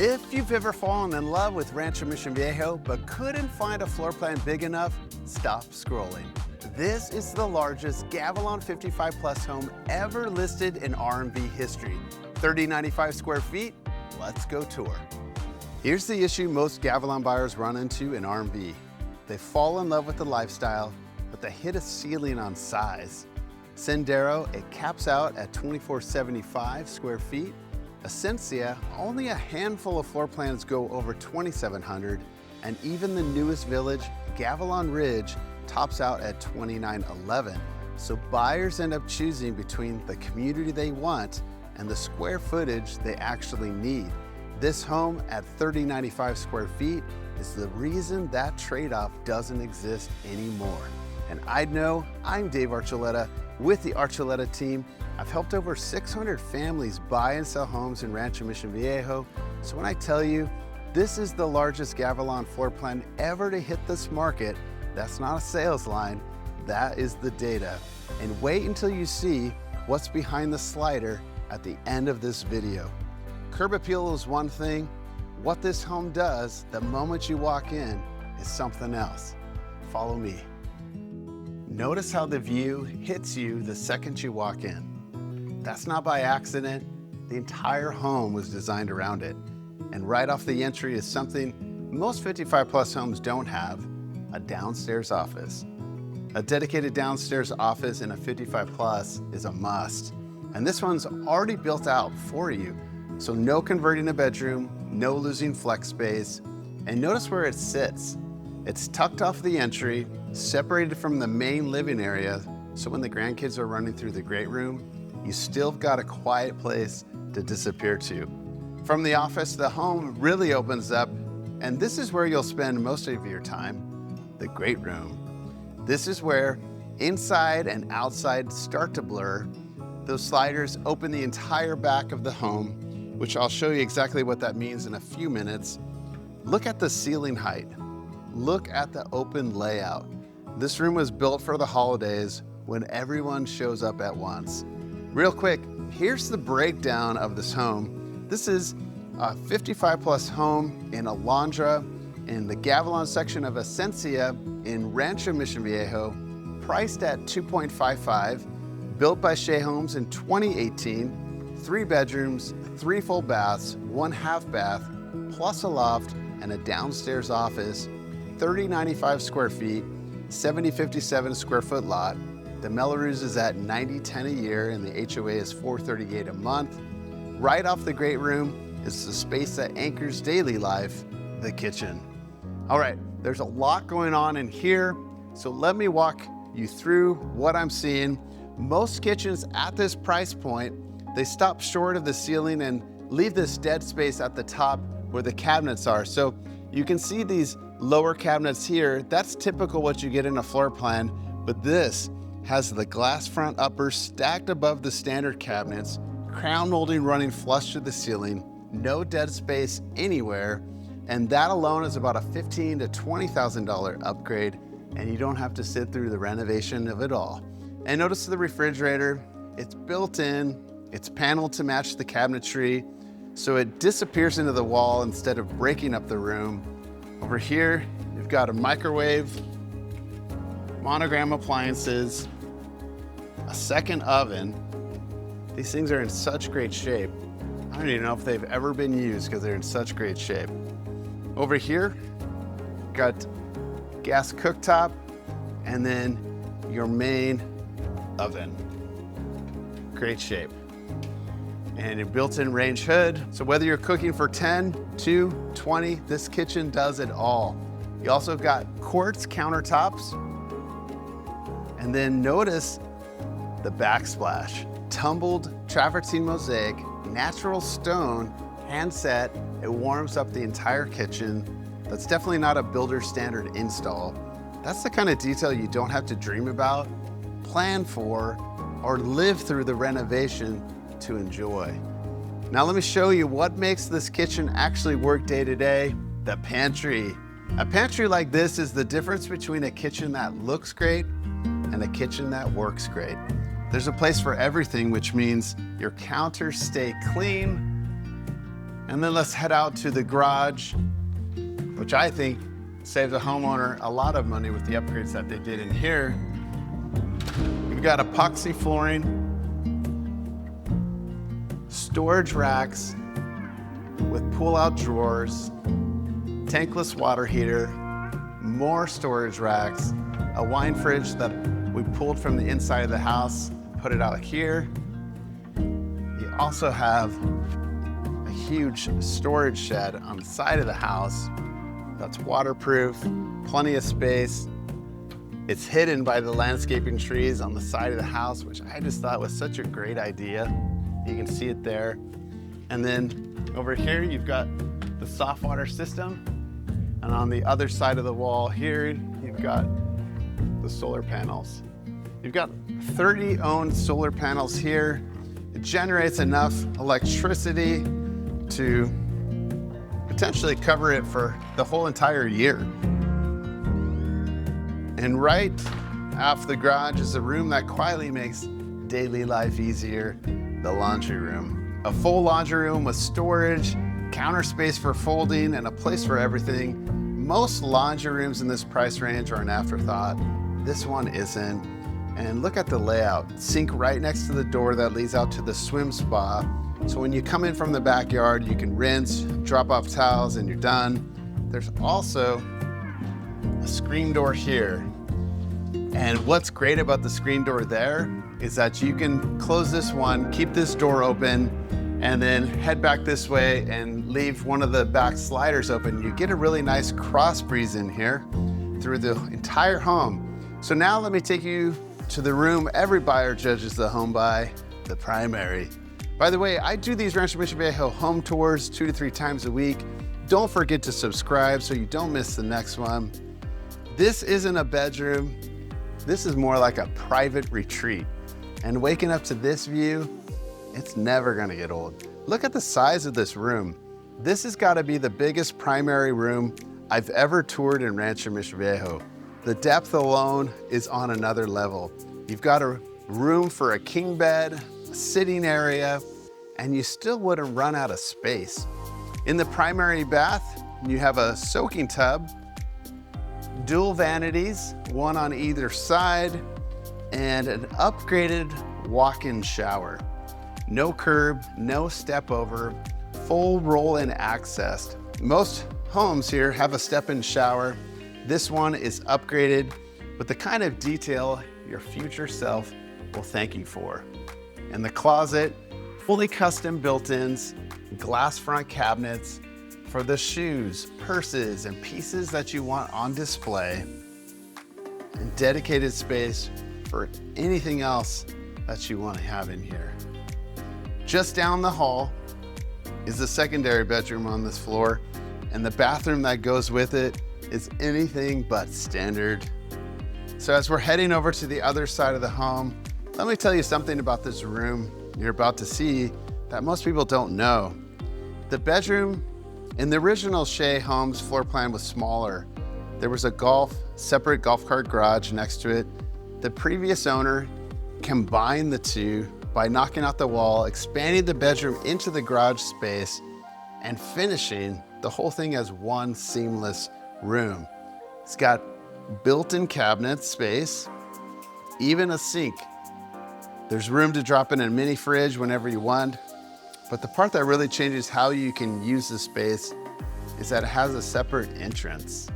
If you've ever fallen in love with Rancho Mission Viejo but couldn't find a floor plan big enough, stop scrolling. This is the largest Gavilan 55 plus home ever listed in R&B history. 3095 square feet, let's go tour. Here's the issue most Gavilan buyers run into in R&B. They fall in love with the lifestyle, but they hit a ceiling on size. Sendero, it caps out at 2475 square feet. Esencia, only a handful of floor plans go over 2,700, and even the newest village, Gavilan Ridge, tops out at 2,911. So buyers end up choosing between the community they want and the square footage they actually need. This home at 3095 square feet is the reason that trade-off doesn't exist anymore. And I know I'm Dave Archuletta with the Archuletta team. I've helped over 600 families buy and sell homes in Rancho Mission Viejo. So when I tell you this is the largest Gavilan floor plan ever to hit this market, that's not a sales line, that is the data. And wait until you see what's behind the slider at the end of this video. Curb appeal is one thing. What this home does the moment you walk in is something else. Follow me. Notice how the view hits you the second you walk in. That's not by accident. The entire home was designed around it. And right off the entry is something most 55 plus homes don't have, a downstairs office. A dedicated downstairs office in a 55 plus is a must. And this one's already built out for you. So no converting a bedroom, no losing flex space. And notice where it sits. It's tucked off the entry, separated from the main living area. So when the grandkids are running through the great room, you still got a quiet place to disappear to. From the office, the home really opens up, and this is where you'll spend most of your time, the great room. This is where inside and outside start to blur. Those sliders open the entire back of the home, which I'll show you exactly what that means in a few minutes. Look at the ceiling height. Look at the open layout. This room was built for the holidays when everyone shows up at once. Real quick, here's the breakdown of this home. This is a 55 plus home in Alondra in the Gavilan section of Esencia in Rancho Mission Viejo, priced at $2.55, built by Shea Homes in 2018, 3 bedrooms, 3 full baths, 1 half bath, plus a loft and a downstairs office, 3095 square feet, 7057 square foot lot. The Melrose is at $90.10 a year and the HOA is $438 a month. Right off the great room is the space that anchors daily life, the kitchen. All right, there's a lot going on in here, so let me walk you through what I'm seeing. Most kitchens at this price point, they stop short of the ceiling and leave this dead space at the top where the cabinets are. So you can see these lower cabinets here. That's typical what you get in a floor plan, but this has the glass front uppers stacked above the standard cabinets, crown molding running flush to the ceiling, no dead space anywhere, and that alone is about a $15,000 to $20,000 upgrade, and you don't have to sit through the renovation of it all. And notice the refrigerator, it's built in, it's paneled to match the cabinetry, so it disappears into the wall instead of breaking up the room. Over here, you've got a microwave, monogram appliances, a second oven. These things are in such great shape. I don't even know if they've ever been used because they're in such great shape. Over here, got gas cooktop and then your main oven. Great shape. And a built-in range hood. So whether you're cooking for 10, 2, 20, this kitchen does it all. You also got quartz countertops. And then notice the backsplash. Tumbled travertine mosaic, natural stone, hand set. It warms up the entire kitchen. That's definitely not a builder standard install. That's the kind of detail you don't have to dream about, plan for, or live through the renovation to enjoy. Now let me show you what makes this kitchen actually work day to day, the pantry. A pantry like this is the difference between a kitchen that looks great and a kitchen that works great. There's a place for everything, which means your counters stay clean And then let's head out to the garage, which I think saved the homeowner a lot of money with the upgrades that they did in here. We've got epoxy flooring, storage racks with pull-out drawers, tankless water heater, more storage racks, a wine fridge that we pulled from the inside of the house, put it out here. You also have a huge storage shed on the side of the house that's waterproof, plenty of space. It's hidden by the landscaping trees on the side of the house, which I just thought was such a great idea. You can see it there. And then over here, you've got the soft water system. And on the other side of the wall here, you've got the solar panels. You've got 30 owned solar panels here. It generates enough electricity to potentially cover it for the whole entire year. And right off the garage is a room that quietly makes daily life easier, the laundry room. A full laundry room with storage, counter space for folding, and a place for everything. Most laundry rooms in this price range are an afterthought. This one isn't. And look at the layout. Sink right next to the door that leads out to the swim spa. So when you come in from the backyard, you can rinse, drop off towels, and you're done. There's also a screen door here. And what's great about the screen door there is that you can close this one, keep this door open, and then head back this way and leave one of the back sliders open. You get a really nice cross breeze in here through the entire home. So now let me take you to the room every buyer judges the home by, the primary. By the way, I do these Rancho Mission Viejo home tours 2 to 3 times a week. Don't forget to subscribe so you don't miss the next one. This isn't a bedroom. This is more like a private retreat. And waking up to this view, it's never gonna get old. Look at the size of this room. This has gotta be the biggest primary room I've ever toured in Rancho Mission Viejo. The depth alone is on another level. You've got a room for a king bed, a sitting area, and you still wouldn't run out of space. In the primary bath, you have a soaking tub, dual vanities, one on either side, and an upgraded walk-in shower. No curb, no step over, full roll-in access. Most homes here have a step-in shower. This one is upgraded with the kind of detail your future self will thank you for. In the closet, fully custom built-ins, glass front cabinets for the shoes, purses, and pieces that you want on display, and dedicated space for anything else that you want to have in here. Just down the hall is the secondary bedroom on this floor, and the bathroom that goes with it is anything but standard. So as we're heading over to the other side of the home, let me tell you something about this room you're about to see that most people don't know. The bedroom in the original Shea Homes floor plan was smaller. There was a separate golf cart garage next to it. The previous owner combined the two by knocking out the wall, expanding the bedroom into the garage space, and finishing the whole thing as one seamless room. It's got built-in cabinet space, even a sink. There's room to drop in a mini fridge whenever you want. But the part that really changes how you can use the space is that it has a separate entrance.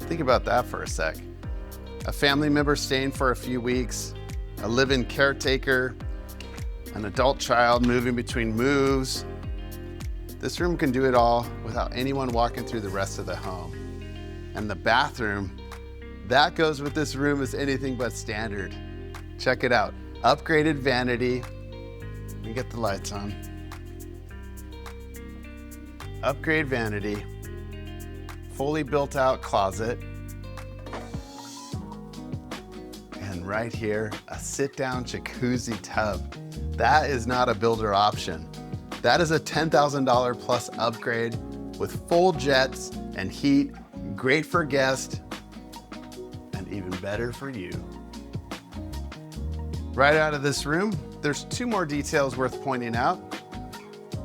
Think about that for a sec. A family member staying for a few weeks, a live-in caretaker, an adult child moving between moves. This room can do it all without anyone walking through the rest of the home. And the bathroom, that goes with this room is anything but standard. Check it out. Upgraded vanity. Let me get the lights on. Upgrade vanity. Fully built out closet. And right here, a sit-down jacuzzi tub. That is not a builder option. That is a $10,000 plus upgrade with full jets and heat, great for guests, and even better for you. Right out of this room, there's 2 more details worth pointing out.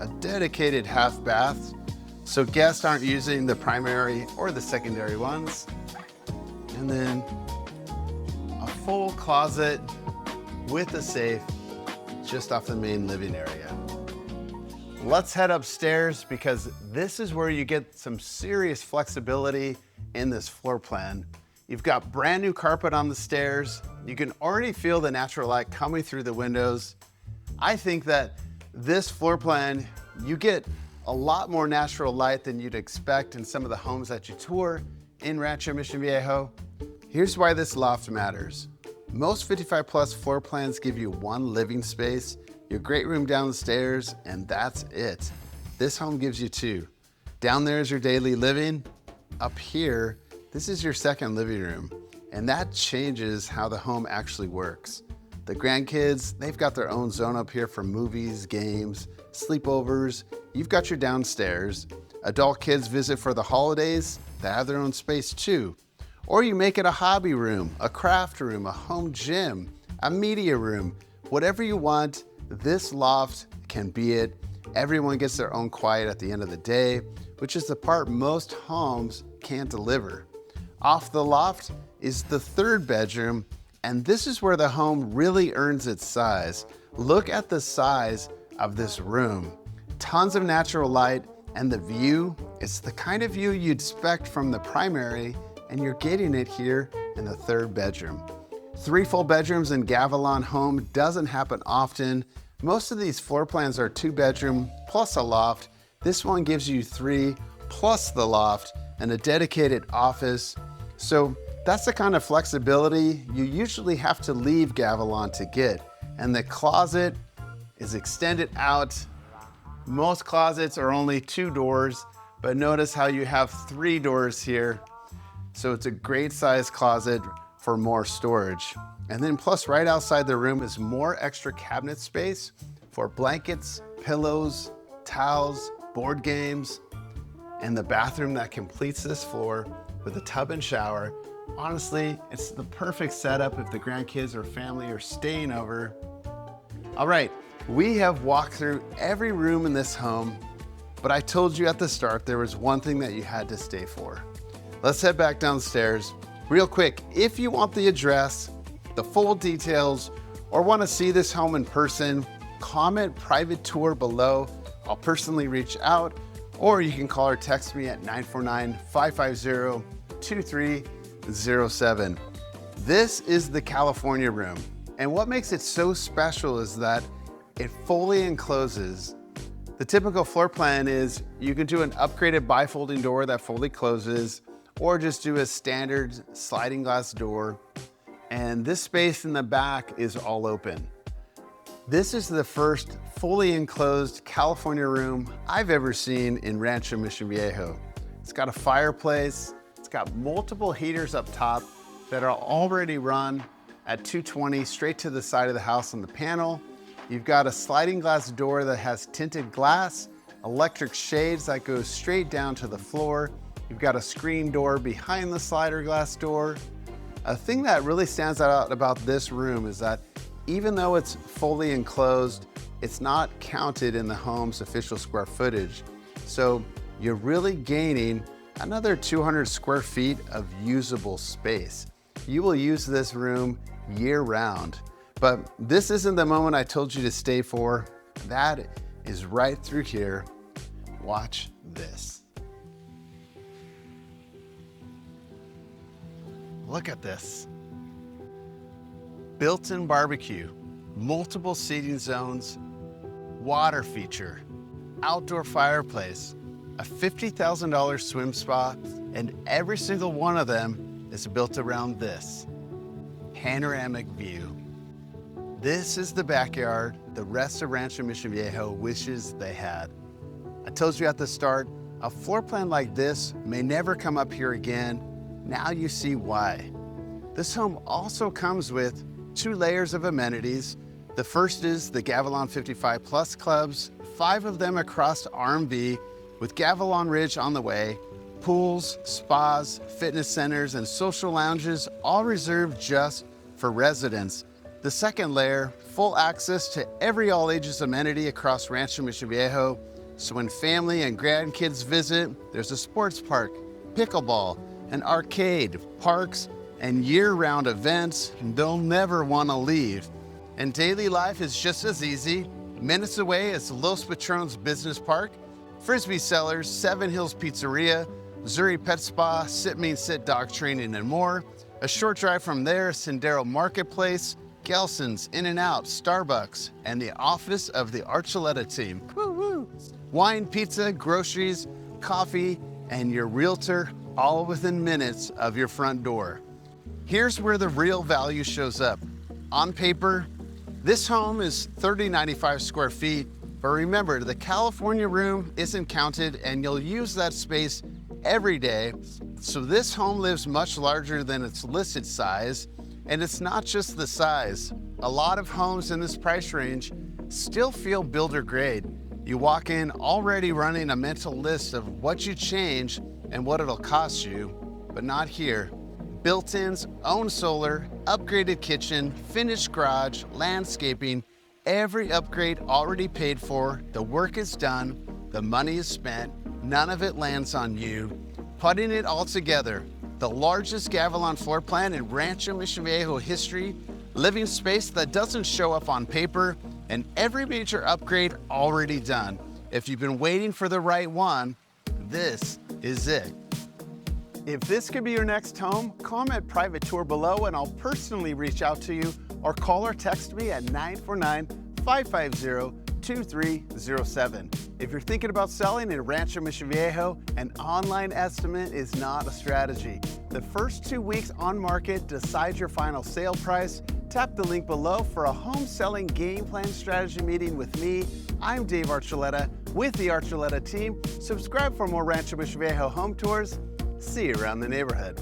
a dedicated half bath, so guests aren't using the primary or the secondary ones. And then a full closet with a safe just off the main living area. Let's head upstairs because this is where you get some serious flexibility in this floor plan. You've got brand new carpet on the stairs. You can already feel the natural light coming through the windows. I think that this floor plan, you get a lot more natural light than you'd expect in some of the homes that you tour in Rancho Mission Viejo. Here's why this loft matters. Most 55 plus floor plans give you one living space, your great room down the stairs, and that's it. This home gives you two. Down there is your daily living. Up here, this is your second living room, and that changes how the home actually works. The grandkids, they've got their own zone up here for movies, games, sleepovers. You've got your downstairs. Adult kids visit for the holidays, they have their own space too. Or you make it a hobby room, a craft room, a home gym, a media room, whatever you want, this loft can be it. Everyone gets their own quiet at the end of the day, which is the part most homes can't deliver. Off the loft is the third bedroom, and this is where the home really earns its size. Look at the size of this room. Tons of natural light, and the view, it's the kind of view you'd expect from the primary, and you're getting it here in the third bedroom. 3 full bedrooms in Gavilan home doesn't happen often. Most of these floor plans are 2 bedroom plus a loft. This one gives you 3 plus the loft and a dedicated office. So that's the kind of flexibility you usually have to leave Gavilan to get. And the closet is extended out. Most closets are only 2 doors, but notice how you have 3 doors here. So it's a great size closet for more storage. And then plus right outside the room is more extra cabinet space for blankets, pillows, towels, board games, and the bathroom that completes this floor with a tub and shower. Honestly, it's the perfect setup if the grandkids or family are staying over. All right, we have walked through every room in this home, but I told you at the start there was one thing that you had to stay for. Let's head back downstairs. Real quick, if you want the address, the full details, or want to see this home in person, comment private tour below. I'll personally reach out, or you can call or text me at 949-550-2307. This is the California room, and what makes it so special is that it fully encloses. The typical floor plan is you can do an upgraded bifolding door that fully closes, or just do a standard sliding glass door. And this space in the back is all open. This is the first fully enclosed California room I've ever seen in Rancho Mission Viejo. It's got a fireplace, it's got multiple heaters up top that are already run at 220 straight to the side of the house on the panel. You've got a sliding glass door that has tinted glass, electric shades that go straight down to the floor. You've got a screen door behind the slider glass door. A thing that really stands out about this room is that even though it's fully enclosed, it's not counted in the home's official square footage. So you're really gaining another 200 square feet of usable space. You will use this room year round. But this isn't the moment I told you to stay for. That is right through here. Watch this. Look at this. Built-in barbecue, multiple seating zones, water feature, outdoor fireplace, a $50,000 swim spa, and every single one of them is built around this panoramic view. This is the backyard the rest of Rancho Mission Viejo wishes they had. I told you at the start, a floor plan like this may never come up here again. Now you see why. This home also comes with 2 layers of amenities. The first is the Gavilan 55 Plus clubs, 5 of them across RMV with Gavilan Ridge on the way, pools, spas, fitness centers, and social lounges, all reserved just for residents. The second layer, full access to every all ages amenity across Rancho Mission Viejo. So when family and grandkids visit, there's a sports park, pickleball, an arcade, parks, and year-round events they'll never want to leave. And daily life is just as easy. Minutes away is Los Patrones Business Park, Frisbee Cellars, Seven Hills Pizzeria, Missouri Pet Spa, Sit Mean Sit Dog Training, and more. A short drive from there, Sendero Marketplace, Gelson's, In-N-Out, Starbucks, and the office of the Archuletta team. Woo-woo. Wine, pizza, groceries, coffee, and your realtor all within minutes of your front door. Here's where the real value shows up. On paper, this home is 3095 square feet, but remember, the California room isn't counted and you'll use that space every day. So this home lives much larger than its listed size, and it's not just the size. A lot of homes in this price range still feel builder grade. You walk in already running a mental list of what you change and what it'll cost you, but not here. Built-ins, own solar, upgraded kitchen, finished garage, landscaping, every upgrade already paid for, the work is done, the money is spent, none of it lands on you. Putting it all together, the largest Gavilan floor plan in Rancho Mission Viejo history, living space that doesn't show up on paper, and every major upgrade already done. If you've been waiting for the right one, this is it. If this could be your next home, comment private tour below and I'll personally reach out to you, or call or text me at 949-550-2307. If you're thinking about selling in Rancho Mission Viejo, an online estimate is not a strategy. The first 2 weeks on market decide your final sale price. Tap the link below for a home selling game plan strategy meeting with me. I'm Dave Archuletta with the Archuletta team. Subscribe for more Rancho Mission Viejo home tours. See you around the neighborhood.